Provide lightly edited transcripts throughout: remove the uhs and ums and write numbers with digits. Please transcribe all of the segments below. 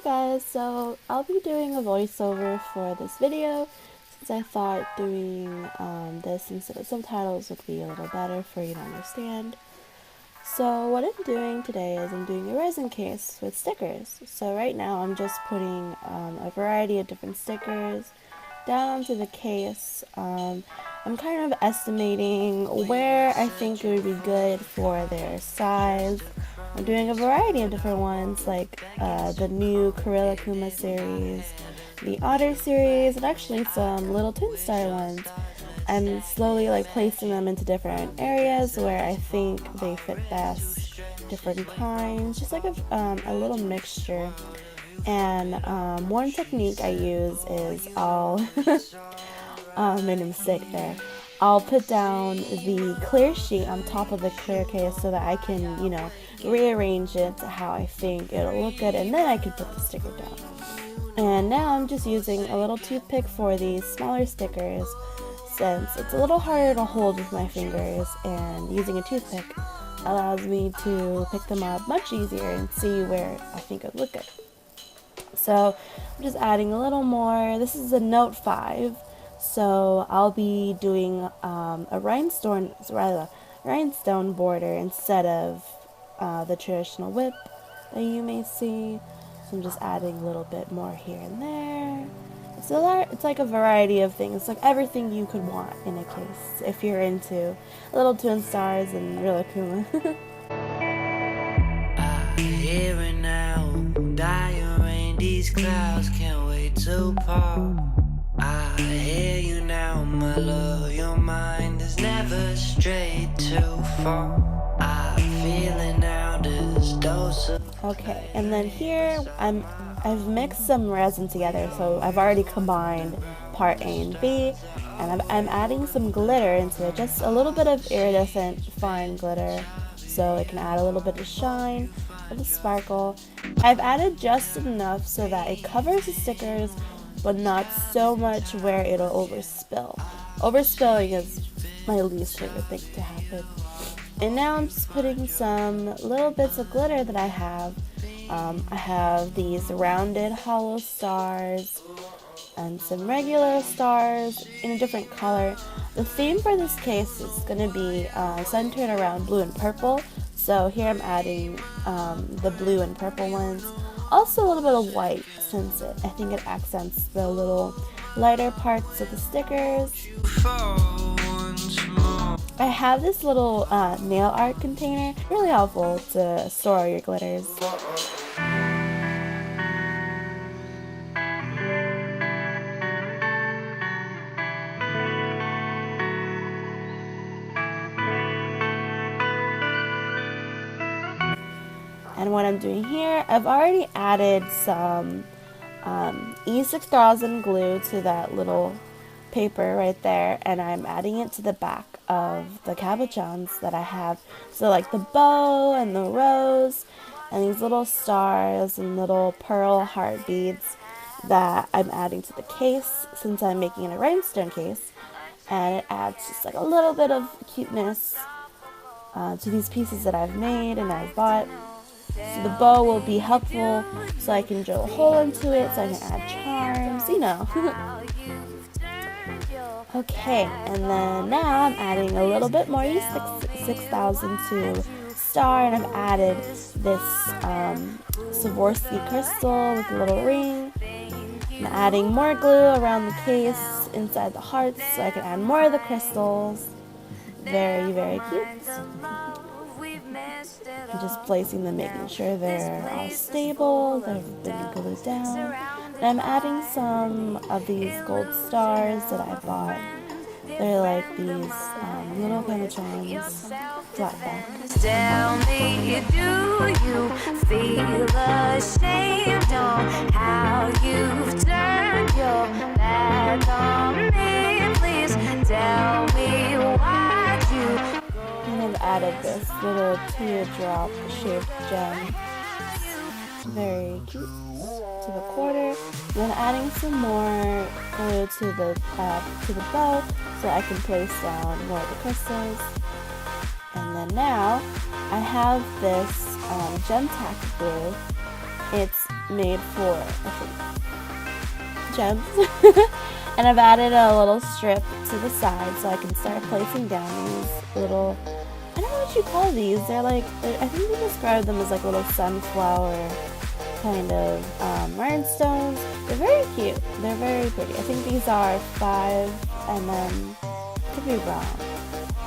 Hi guys, so I'll be doing a voiceover for this video since I thought doing this instead of subtitles would be a little better for you to understand. So what I'm doing today is I'm doing a resin case with stickers. So right now I'm just putting a variety of different stickers down to the case. I'm kind of estimating where I think it would be good for their size. I'm doing a variety of different ones, like the new Kuma series, the Otter series, and actually some little Twin Star ones. I'm slowly placing them into different areas where I think they fit best, different kinds, just like a little mixture. And one technique I use is made a mistake there. I'll put down the clear sheet on top of the clear case so that I can, rearrange it to how I think it'll look good, and then I can put the sticker down. And now I'm just using a little toothpick for these smaller stickers since it's a little harder to hold with my fingers, and using a toothpick allows me to pick them up much easier and see where I think it would look good. So I'm just adding a little more. This is a note 5. So I'll be doing a rhinestone border instead of the traditional whip that you may see. So I'm just adding a little bit more here and there. It's like a variety of things, like everything you could want in a case if you're into little Twin Stars and real Kuma. I hear it now, dire rain, these clouds can't wait to part. I hear you now, my love, your mind is never strayed too far. I feel it now, this dose of... Okay, and then here I've mixed some resin together, so I've already combined part A and B, and I'm adding some glitter into it, just a little bit of iridescent fine glitter, so it can add a little bit of shine, a little sparkle. I've added just enough so that it covers the stickers, but not so much where it'll overspill. Overspilling is my least favorite thing to happen. And now I'm just putting some little bits of glitter that I have. I have these rounded hollow stars and some regular stars in a different color. The theme for this case is going to be centered around blue and purple. So here I'm adding the blue and purple ones. Also a little bit of white, since I think it accents the little lighter parts of the stickers. I have this little nail art container, really helpful to store your glitters. And what I'm doing here, I've already added some E6000 glue to that little paper right there, and I'm adding it to the back of the cabochons that I have. So like the bow and the rose and these little stars and little pearl heart beads that I'm adding to the case since I'm making it a rhinestone case, and it adds just like a little bit of cuteness to these pieces that I've made and I've bought. So the bow will be helpful so I can drill a hole into it so I can add charms, Okay, and then now I'm adding a little bit more E6000 to star, and I've added this Swarovski crystal with a little ring. I'm adding more glue around the case inside the hearts so I can add more of the crystals. Very, very cute. I'm just placing them, making sure they're all stable, they've been glued down. And I'm adding some of these gold stars that I bought. They're like these little cabochons, flat back. Tell me, do you feel ashamed on how you've turned your back on me? Please tell me why you... And I've added this little teardrop shaped gem. Very cute. To the quarter. And then adding some more glue to the bow so I can place down more of the crystals. And then now I have this gem tack glue It's made for, I think, gems. And I've added a little strip to the side so I can start placing down these little, I don't know what you call these. I think they describe them as like little sunflower kind of rhinestones. They're very cute. They're very pretty. I think these are 5 mm, could be wrong.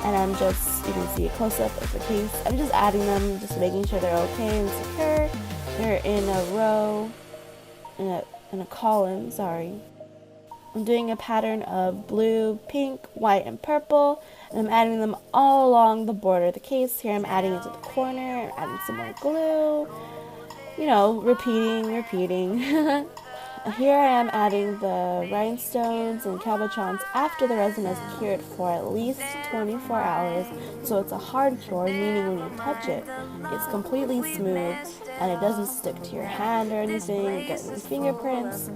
And I'm just, you can see a close-up of the case. I'm just adding them, just making sure they're okay and secure. They're in a row, in a column, sorry. I'm doing a pattern of blue, pink, white, and purple, and I'm adding them all along the border of the case. Here I'm adding it to the corner, adding some more glue, you know, repeating. Here I am adding the rhinestones and cabochons after the resin is cured for at least 24 hours, so it's a hard cure, meaning when you touch it, it's completely smooth and it doesn't stick to your hand or anything, get any fingerprints.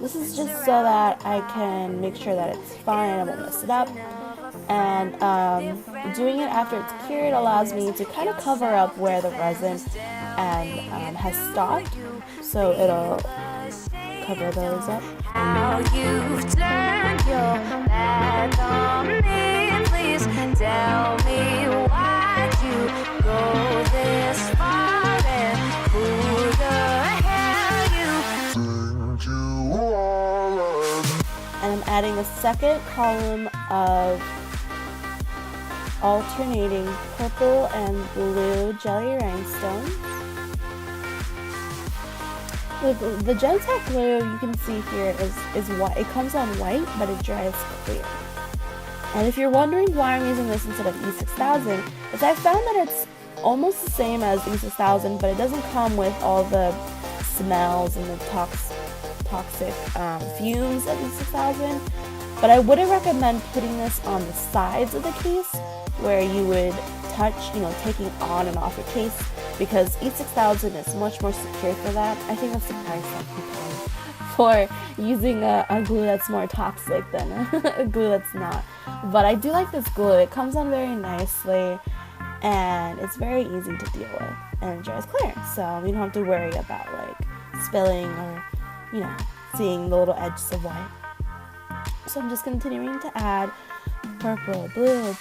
This is just so that I can make sure that it's fine, I won't mess it up. And doing it after it's cured allows me to kind of cover up where the resin has stopped, so it'll cover those up. How you've turned your back on me, please tell me why'd you go this far and who the hell you. And I'm adding a second column of alternating purple and blue jelly rhinestones. The Gemtech glue you can see here is white. It comes on white, but it dries clear. And if you're wondering why I'm using this instead of E6000, is I found that it's almost the same as E6000, but it doesn't come with all the smells and the toxic fumes of E6000. But I wouldn't recommend putting this on the sides of the case where you would touch, you know, taking on and off your case, because E6000 is much more secure for that. I think that's the price that you pay for using a glue that's more toxic than a glue that's not. But I do like this glue. It comes on very nicely and it's very easy to deal with and it dries clear. So you don't have to worry about like spilling or, you know, seeing the little edges of white. So I'm just continuing to add purple, blue.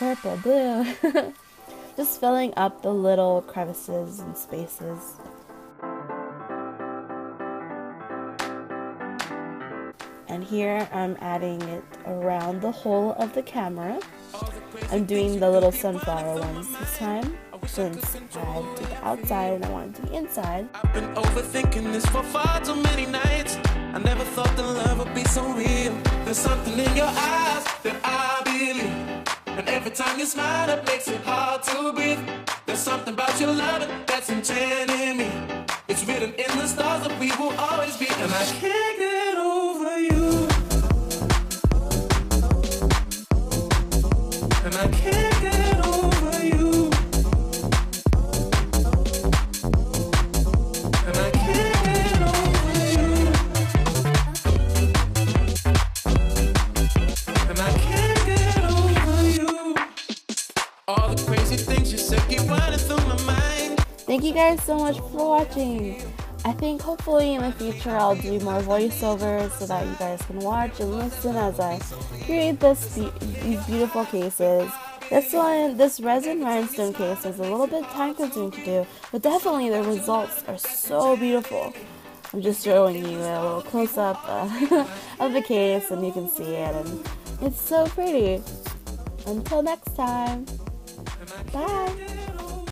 Just filling up the little crevices and spaces. And here I'm adding it around the whole of the camera. I'm doing the little sunflower ones this time, since I did the outside and I wanted to be inside. I've been overthinking this for far too many nights. I never thought that love would be so real. There's something in your eyes that I believe. And every time you smile, it makes it hard to breathe. There's something about your love that's enchanting me. It's written in the stars that we will always be. And I can't get over you. And I can't get over you. And I can't get over you. And I can't get over you. All the crazy things you said keep running through my mind. Thank you guys so much for watching. I think hopefully in the future I'll do more voiceovers so that you guys can watch and listen as I create these beautiful cases. This resin rhinestone case is a little bit time consuming to do, but definitely the results are so beautiful. I'm just showing you a little close up of the case and you can see it, and it's so pretty. Until next time, bye.